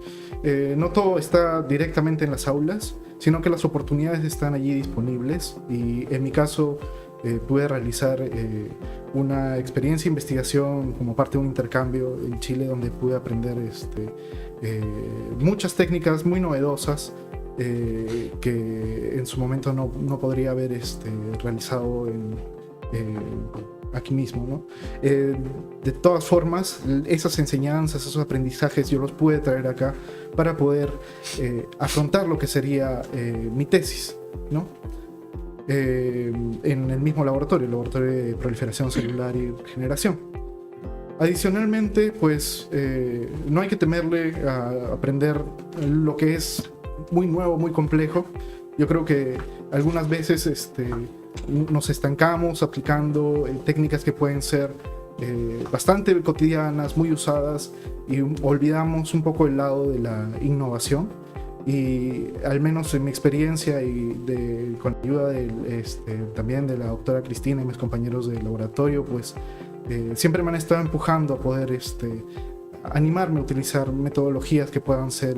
No todo está directamente en las aulas, sino que las oportunidades están allí disponibles y en mi caso pude realizar una experiencia de investigación como parte de un intercambio en Chile donde pude aprender muchas técnicas muy novedosas que en su momento no podría haber realizado aquí mismo, ¿no? De todas formas, esas enseñanzas, esos aprendizajes yo los pude traer acá para poder afrontar lo que sería mi tesis, ¿no? En el mismo laboratorio, el laboratorio de proliferación celular y regeneración. Adicionalmente, pues no hay que temerle a aprender lo que es muy nuevo, muy complejo. Yo creo que algunas veces nos estancamos aplicando técnicas que pueden ser bastante cotidianas, muy usadas, y olvidamos un poco el lado de la innovación. Y al menos en mi experiencia y con la ayuda también de la doctora Cristina y mis compañeros de laboratorio, pues siempre me han estado empujando a poder animarme a utilizar metodologías que puedan ser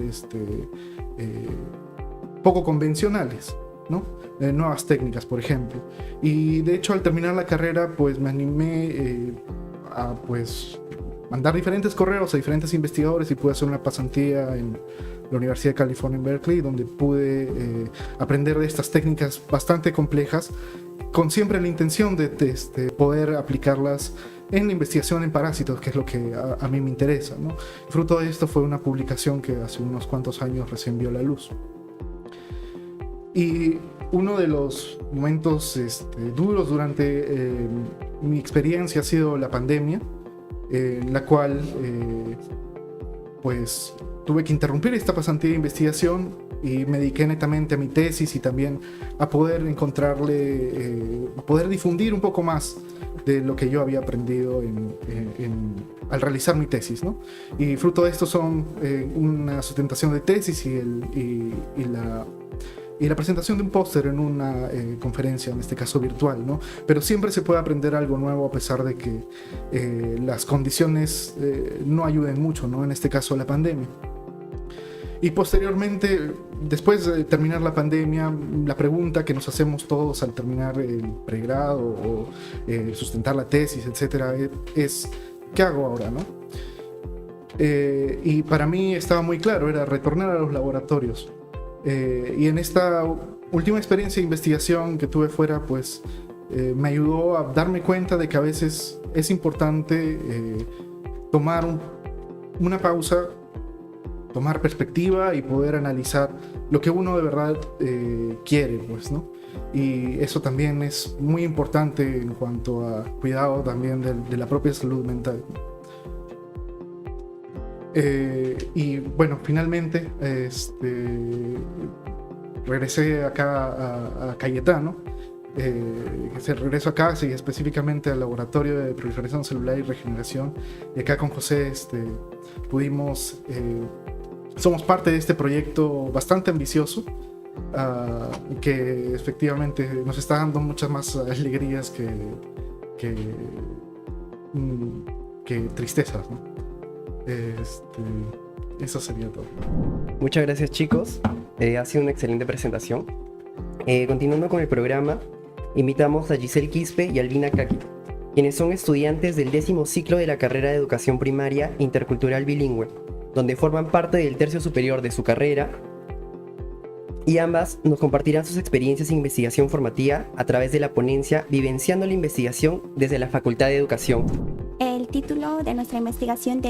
poco convencionales, ¿no? Nuevas técnicas, por ejemplo. Y de hecho, al terminar la carrera, pues me animé a pues mandar diferentes correos a diferentes investigadores y pude hacer una pasantía en la Universidad de California en Berkeley, donde pude aprender de estas técnicas bastante complejas, con siempre la intención de poder aplicarlas en la investigación en parásitos, que es lo que a mí me interesa, ¿no? Fruto de esto fue una publicación que hace unos cuantos años recién vio la luz. Y uno de los momentos duros durante mi experiencia ha sido la pandemia, en la cual pues tuve que interrumpir esta pasantía de investigación y me dediqué netamente a mi tesis y también a poder a poder difundir un poco más de lo que yo había aprendido al realizar mi tesis, ¿no? Y fruto de esto son una sustentación de tesis y la presentación de un póster en una conferencia, en este caso virtual, ¿no? Pero siempre se puede aprender algo nuevo a pesar de que las condiciones no ayuden mucho, ¿no? En este caso la pandemia. Y posteriormente, después de terminar la pandemia, la pregunta que nos hacemos todos al terminar el pregrado o sustentar la tesis, etcétera, es ¿qué hago ahora, no? Y para mí estaba muy claro, era retornar a los laboratorios. Y en esta última experiencia de investigación que tuve fuera, pues me ayudó a darme cuenta de que a veces es importante tomar una pausa, tomar perspectiva y poder analizar lo que uno de verdad quiere, pues, ¿no? Y eso también es muy importante en cuanto a cuidado también de la propia salud mental. Y bueno, finalmente regresé acá a Cayetano se regreso a casa y específicamente al Laboratorio de Proliferación Celular y Regeneración. Y acá con José pudimos, somos parte de este proyecto bastante ambicioso, que efectivamente nos está dando muchas más alegrías que tristezas, ¿no? Eso sería todo. Muchas gracias, chicos. Ha sido una excelente presentación. Continuando con el programa, invitamos a Giselle Quispe y Albina Kaki, quienes son estudiantes del 10º ciclo de la carrera de Educación Primaria Intercultural Bilingüe, donde forman parte del tercio superior de su carrera, y ambas nos compartirán sus experiencias en investigación formativa a través de la ponencia Vivenciando la Investigación desde la Facultad de Educación. El título de nuestra investigación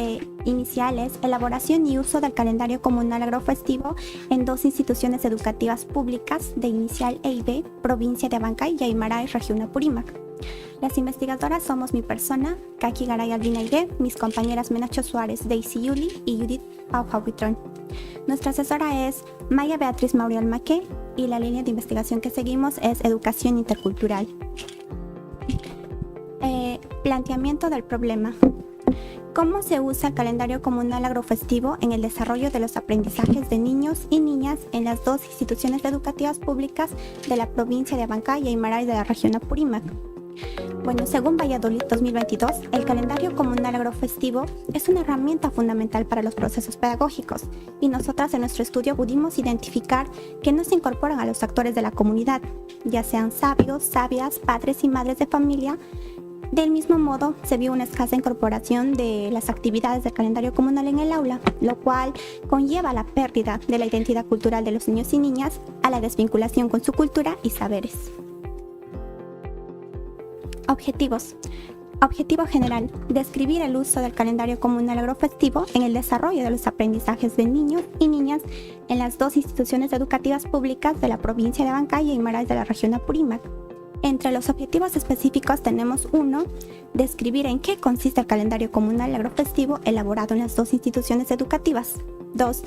inicial es Elaboración y uso del calendario comunal agrofestivo en 2 instituciones educativas públicas de Inicial E y B, provincia de Abancay y Aymaray, región Apurímac. Las investigadoras somos mi persona, Kaki Garay Albina Ige, mis compañeras Menacho Suárez, Daisy Yuli y Judith Pauja Huitrón. Nuestra asesora es Maya Beatriz Maurial Maqué y la línea de investigación que seguimos es Educación Intercultural. Planteamiento del problema. ¿Cómo se usa el calendario comunal agrofestivo en el desarrollo de los aprendizajes de niños y niñas en las 2 instituciones educativas públicas de la provincia de Abancay y Aymaray de la región Apurímac? Bueno, según Valladolid 2022, el calendario comunal agrofestivo es una herramienta fundamental para los procesos pedagógicos y nosotras en nuestro estudio pudimos identificar que no se incorporan a los actores de la comunidad, ya sean sabios, sabias, padres y madres de familia. Del mismo modo, se vio una escasa incorporación de las actividades del calendario comunal en el aula, lo cual conlleva la pérdida de la identidad cultural de los niños y niñas a la desvinculación con su cultura y saberes. Objetivos. Objetivo general: describir el uso del calendario comunal agrofestivo en el desarrollo de los aprendizajes de niños y niñas en las 2 instituciones educativas públicas de la provincia de Abancay y Aymaray de la región Apurímac. Entre los objetivos específicos tenemos 1. Describir en qué consiste el calendario comunal agrofestivo elaborado en las 2 instituciones educativas. 2.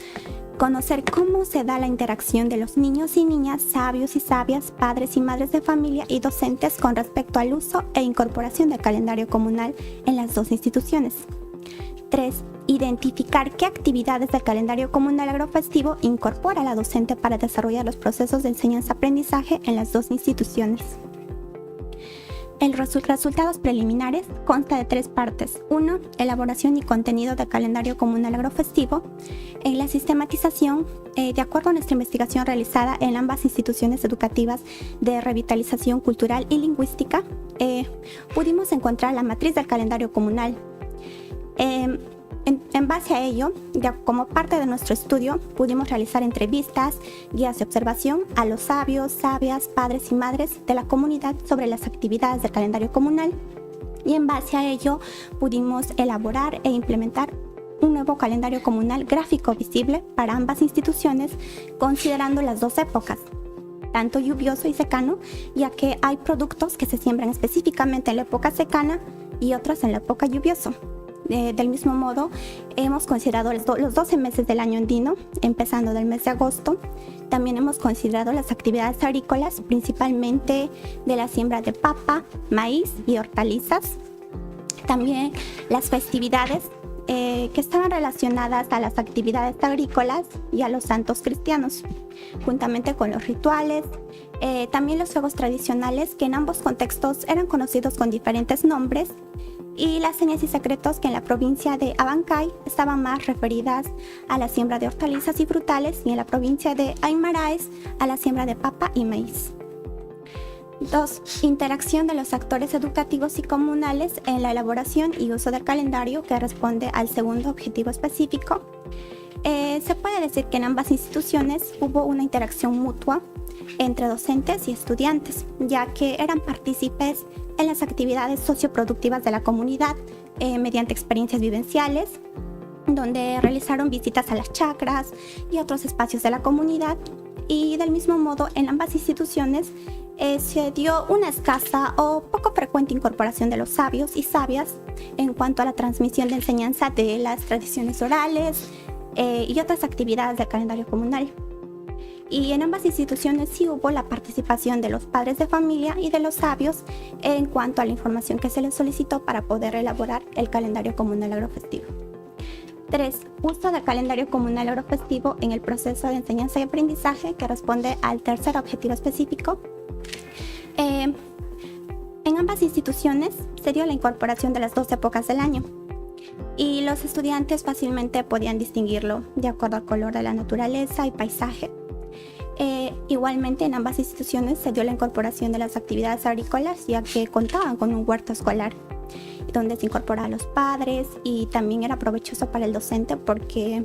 Conocer cómo se da la interacción de los niños y niñas, sabios y sabias, padres y madres de familia y docentes con respecto al uso e incorporación del calendario comunal en las 2 instituciones. 3. Identificar qué actividades del calendario comunal agrofestivo incorpora la docente para desarrollar los procesos de enseñanza-aprendizaje en las 2 instituciones. El resultados preliminares consta de 3 partes. 1. Elaboración y contenido del calendario comunal agrofestivo. En la sistematización, de acuerdo a nuestra investigación realizada en ambas instituciones educativas de revitalización cultural y lingüística, pudimos encontrar la matriz del calendario comunal. En base a ello, como parte de nuestro estudio, pudimos realizar entrevistas, guías de observación a los sabios, sabias, padres y madres de la comunidad sobre las actividades del calendario comunal. Y en base a ello, pudimos elaborar e implementar un nuevo calendario comunal gráfico visible para ambas instituciones, considerando las 2 épocas, tanto lluvioso y secano, ya que hay productos que se siembran específicamente en la época secana y otros en la época lluviosa. Del mismo modo, hemos considerado los 12 meses del año andino, empezando del mes de agosto. También hemos considerado las actividades agrícolas, principalmente de la siembra de papa, maíz y hortalizas. También las festividades que estaban relacionadas a las actividades agrícolas y a los santos cristianos, juntamente con los rituales. También los juegos tradicionales, que en ambos contextos eran conocidos con diferentes nombres, y las señas y secretos, que en la provincia de Abancay estaban más referidas a la siembra de hortalizas y frutales, y en la provincia de Aymaray a la siembra de papa y maíz. 2. Interacción de los actores educativos y comunales en la elaboración y uso del calendario, que responde al segundo objetivo específico. Se puede decir que en ambas instituciones hubo una interacción mutua entre docentes y estudiantes, ya que eran partícipes en las actividades socioproductivas de la comunidad mediante experiencias vivenciales, donde realizaron visitas a las chacras y otros espacios de la comunidad. Y del mismo modo, en ambas instituciones se dio una escasa o poco frecuente incorporación de los sabios y sabias en cuanto a la transmisión de enseñanza de las tradiciones orales y otras actividades del calendario comunal. Y en ambas instituciones sí hubo la participación de los padres de familia y de los sabios en cuanto a la información que se les solicitó para poder elaborar el calendario comunal agrofestivo. 3. Uso del calendario comunal agrofestivo en el proceso de enseñanza y aprendizaje, que responde al tercer objetivo específico. En ambas instituciones se dio la incorporación de las 2 épocas del año y los estudiantes fácilmente podían distinguirlo de acuerdo al color de la naturaleza y paisaje. Igualmente en ambas instituciones se dio la incorporación de las actividades agrícolas, ya que contaban con un huerto escolar donde se incorporaban los padres, y también era provechoso para el docente porque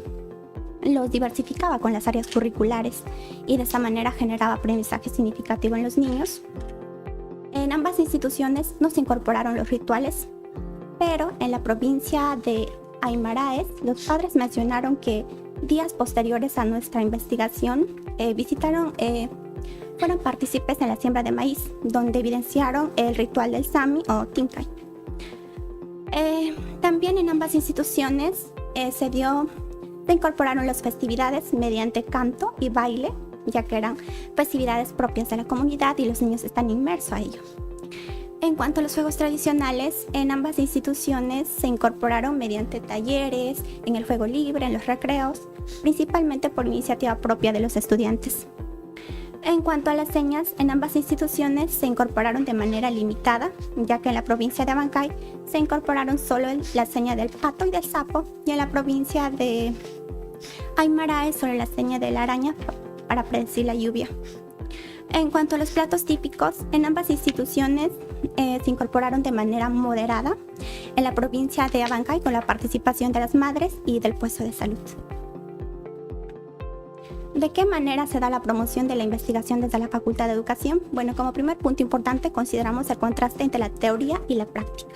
los diversificaba con las áreas curriculares y de esa manera generaba aprendizaje significativo en los niños. En ambas instituciones no se incorporaron los rituales, pero en la provincia de Aymaraes los padres mencionaron que días posteriores a nuestra investigación fueron partícipes en la siembra de maíz, donde evidenciaron el ritual del Sami o Tincay. También en ambas instituciones se incorporaron las festividades mediante canto y baile, ya que eran festividades propias de la comunidad y los niños están inmersos a ello. En cuanto a los juegos tradicionales, en ambas instituciones se incorporaron mediante talleres, en el juego libre, en los recreos, principalmente por iniciativa propia de los estudiantes. En cuanto a las señas, en ambas instituciones se incorporaron de manera limitada, ya que en la provincia de Abancay se incorporaron solo la seña del pato y del sapo, y en la provincia de Aymaraes solo la seña de la araña para predecir la lluvia. En cuanto a los platos típicos, en ambas instituciones se incorporaron de manera moderada, en la provincia de Abancay con la participación de las madres y del puesto de salud. ¿De qué manera se da la promoción de la investigación desde la Facultad de Educación? Bueno, como primer punto importante consideramos el contraste entre la teoría y la práctica,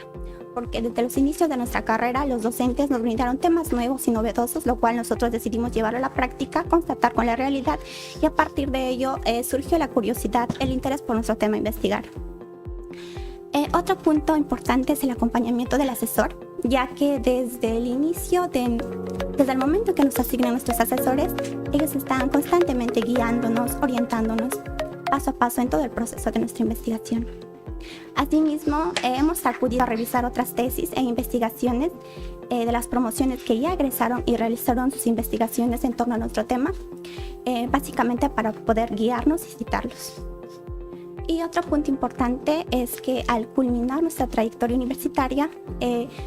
porque desde los inicios de nuestra carrera los docentes nos brindaron temas nuevos y novedosos, lo cual nosotros decidimos llevarlo a la práctica, constatar con la realidad, y a partir de ello surgió la curiosidad, el interés por nuestro tema a investigar. Otro punto importante es el acompañamiento del asesor, ya que desde el momento que nos asignan nuestros asesores, ellos están constantemente guiándonos, orientándonos paso a paso en todo el proceso de nuestra investigación. Asimismo, hemos acudido a revisar otras tesis e investigaciones de las promociones que ya egresaron y realizaron sus investigaciones en torno a nuestro tema, básicamente para poder guiarnos y citarlos. Y otro punto importante es que al culminar nuestra trayectoria universitaria,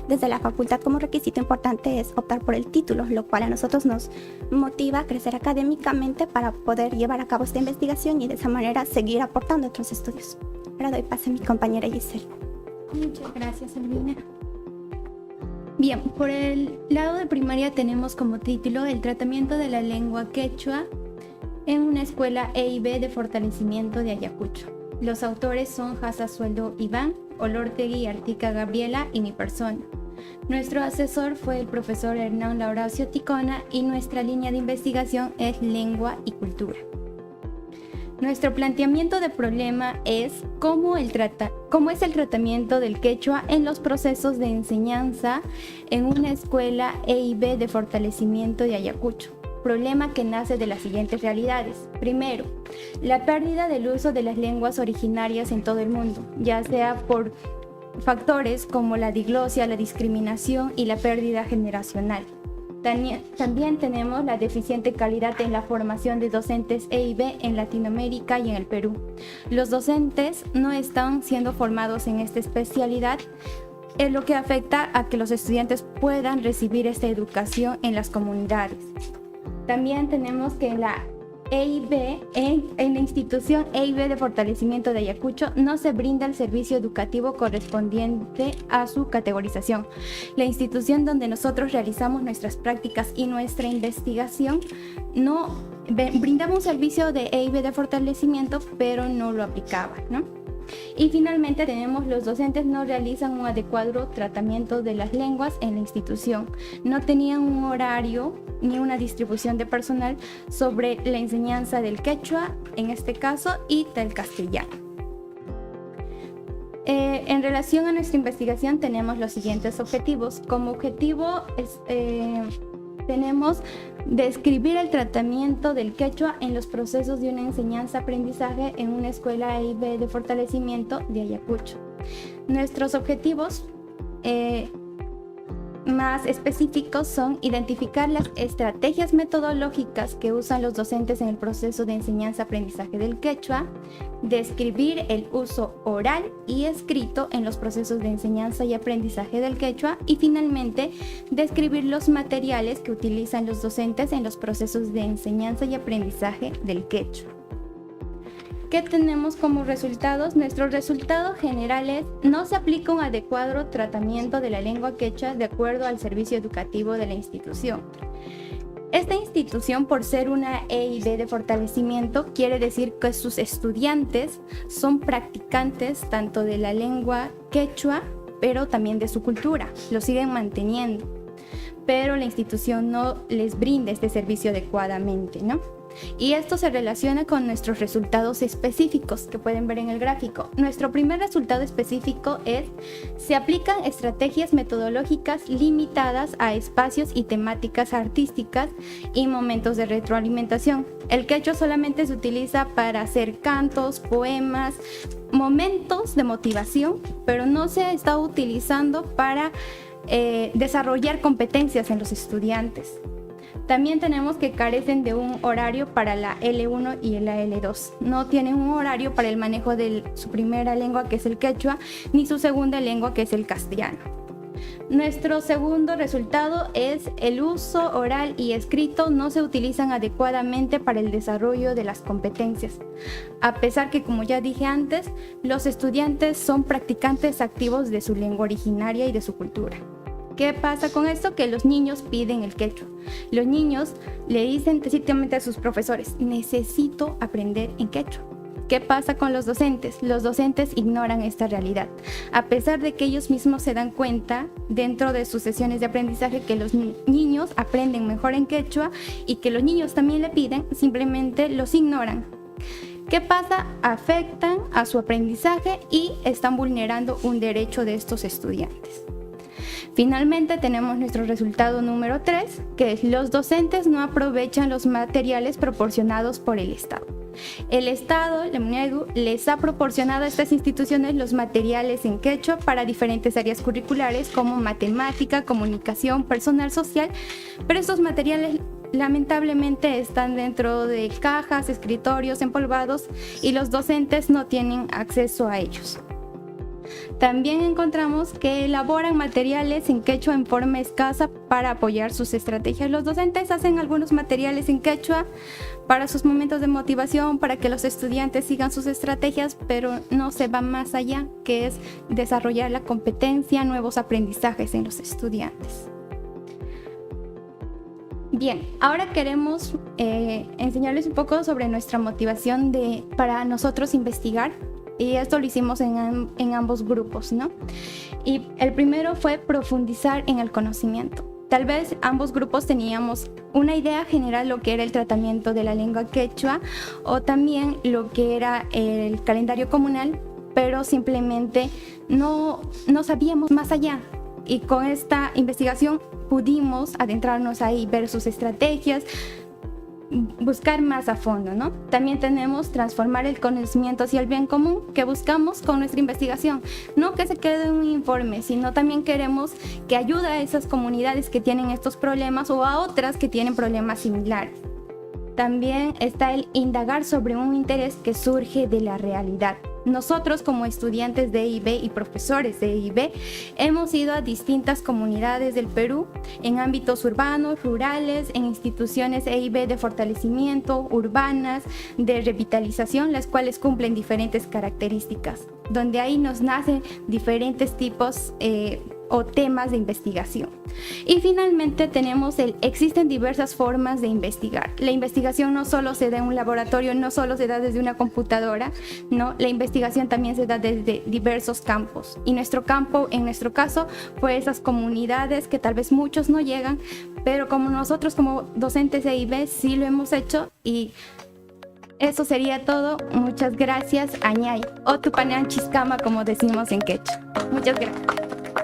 desde la facultad como requisito importante es optar por el título, lo cual a nosotros nos motiva a crecer académicamente para poder llevar a cabo esta investigación y de esa manera seguir aportando a otros estudios. Ahora doy paso a mi compañera Giselle. Muchas gracias, Elvina. Bien, por el lado de primaria tenemos como título el tratamiento de la lengua quechua en una escuela EIB de fortalecimiento de Ayacucho. Los autores son Jasasueldo Iván, Olortegui Artica Gabriela y mi persona. Nuestro asesor fue el profesor Hernán Lauracio Ticona y nuestra línea de investigación es lengua y cultura. Nuestro planteamiento de problema es cómo es el tratamiento del quechua en los procesos de enseñanza en una escuela EIB de fortalecimiento de Ayacucho. Problema que nace de las siguientes realidades. Primero, la pérdida del uso de las lenguas originarias en todo el mundo, ya sea por factores como la diglosia, la discriminación y la pérdida generacional. También tenemos la deficiente calidad en la formación de docentes EIB en Latinoamérica y en el Perú. Los docentes no están siendo formados en esta especialidad, es lo que afecta a que los estudiantes puedan recibir esta educación en las comunidades. También tenemos que en la EIB, en la institución EIB de fortalecimiento de Ayacucho, no se brinda el servicio educativo correspondiente a su categorización. La institución donde nosotros realizamos nuestras prácticas y nuestra investigación no brindaba un servicio de EIB de fortalecimiento, pero no lo aplicaba, ¿no? Y finalmente tenemos los docentes no realizan un adecuado tratamiento de las lenguas en la institución. No tenían un horario ni una distribución de personal sobre la enseñanza del quechua, en este caso, y del castellano. En relación a nuestra investigación tenemos los siguientes objetivos. Como objetivo tenemos describir el tratamiento del quechua en los procesos de una enseñanza-aprendizaje en una escuela EIB de fortalecimiento de Ayacucho. Nuestros objetivos más específicos son identificar las estrategias metodológicas que usan los docentes en el proceso de enseñanza-aprendizaje del quechua, describir el uso oral y escrito en los procesos de enseñanza y aprendizaje del quechua y finalmente describir los materiales que utilizan los docentes en los procesos de enseñanza y aprendizaje del quechua. ¿Qué tenemos como resultados? Nuestro resultado general es: no se aplica un adecuado tratamiento de la lengua quechua de acuerdo al servicio educativo de la institución. Esta institución, por ser una EIB de fortalecimiento, quiere decir que sus estudiantes son practicantes tanto de la lengua quechua, pero también de su cultura, lo siguen manteniendo, pero la institución no les brinda este servicio adecuadamente, ¿no? Y esto se relaciona con nuestros resultados específicos que pueden ver en el gráfico. Nuestro primer resultado específico es: se aplican estrategias metodológicas limitadas a espacios y temáticas artísticas y momentos de retroalimentación. El quechua solamente se utiliza para hacer cantos, poemas, momentos de motivación, pero no se está utilizando para desarrollar competencias en los estudiantes. También tenemos que carecen de un horario para la L1 y la L2. No tienen un horario para el manejo de su primera lengua, que es el quechua, ni su segunda lengua, que es el castellano. Nuestro segundo resultado es: el uso oral y escrito no se utilizan adecuadamente para el desarrollo de las competencias. A pesar que, como ya dije antes, los estudiantes son practicantes activos de su lengua originaria y de su cultura. ¿Qué pasa con esto? Que los niños piden el quechua. Los niños le dicen tácitamente a sus profesores: necesito aprender en quechua. ¿Qué pasa con los docentes? Los docentes ignoran esta realidad, a pesar de que ellos mismos se dan cuenta dentro de sus sesiones de aprendizaje que los niños aprenden mejor en quechua y que los niños también le piden, simplemente los ignoran. ¿Qué pasa? Afectan a su aprendizaje y están vulnerando un derecho de estos estudiantes. Finalmente tenemos nuestro resultado número 3, que es: los docentes no aprovechan los materiales proporcionados por el Estado. El Estado, la MUNEDU, les ha proporcionado a estas instituciones los materiales en quechua para diferentes áreas curriculares como matemática, comunicación, personal social, pero estos materiales lamentablemente están dentro de cajas, escritorios empolvados y los docentes no tienen acceso a ellos. También encontramos que elaboran materiales en quechua en forma escasa para apoyar sus estrategias. Los docentes hacen algunos materiales en quechua para sus momentos de motivación, para que los estudiantes sigan sus estrategias, pero no se va más allá, que es desarrollar la competencia, nuevos aprendizajes en los estudiantes. Bien, ahora queremos enseñarles un poco sobre nuestra motivación para nosotros investigar. Y esto lo hicimos en ambos grupos, ¿no? Y el primero fue profundizar en el conocimiento. Tal vez ambos grupos teníamos una idea general lo que era el tratamiento de la lengua quechua o también lo que era el calendario comunal, pero simplemente no sabíamos más allá. Y con esta investigación pudimos adentrarnos ahí, ver sus estrategias, buscar más a fondo, ¿no? También tenemos transformar el conocimiento hacia el bien común que buscamos con nuestra investigación. No que se quede en un informe, sino también queremos que ayude a esas comunidades que tienen estos problemas o a otras que tienen problemas similares. También está el indagar sobre un interés que surge de la realidad. Nosotros como estudiantes de EIB y profesores de EIB hemos ido a distintas comunidades del Perú en ámbitos urbanos, rurales, en instituciones EIB de fortalecimiento, urbanas, de revitalización, las cuales cumplen diferentes características, donde ahí nos nacen diferentes tipos o temas de investigación. Y finalmente tenemos existen diversas formas de investigar. La investigación no solo se da en un laboratorio, no solo se da desde una computadora, no, la investigación también se da desde diversos campos. Y nuestro campo, en nuestro caso, fue esas comunidades que tal vez muchos no llegan, pero como nosotros como docentes de EIB sí lo hemos hecho y eso sería todo. Muchas gracias, Añay, o Tupanean Chiscama, como decimos en quechua. Muchas gracias.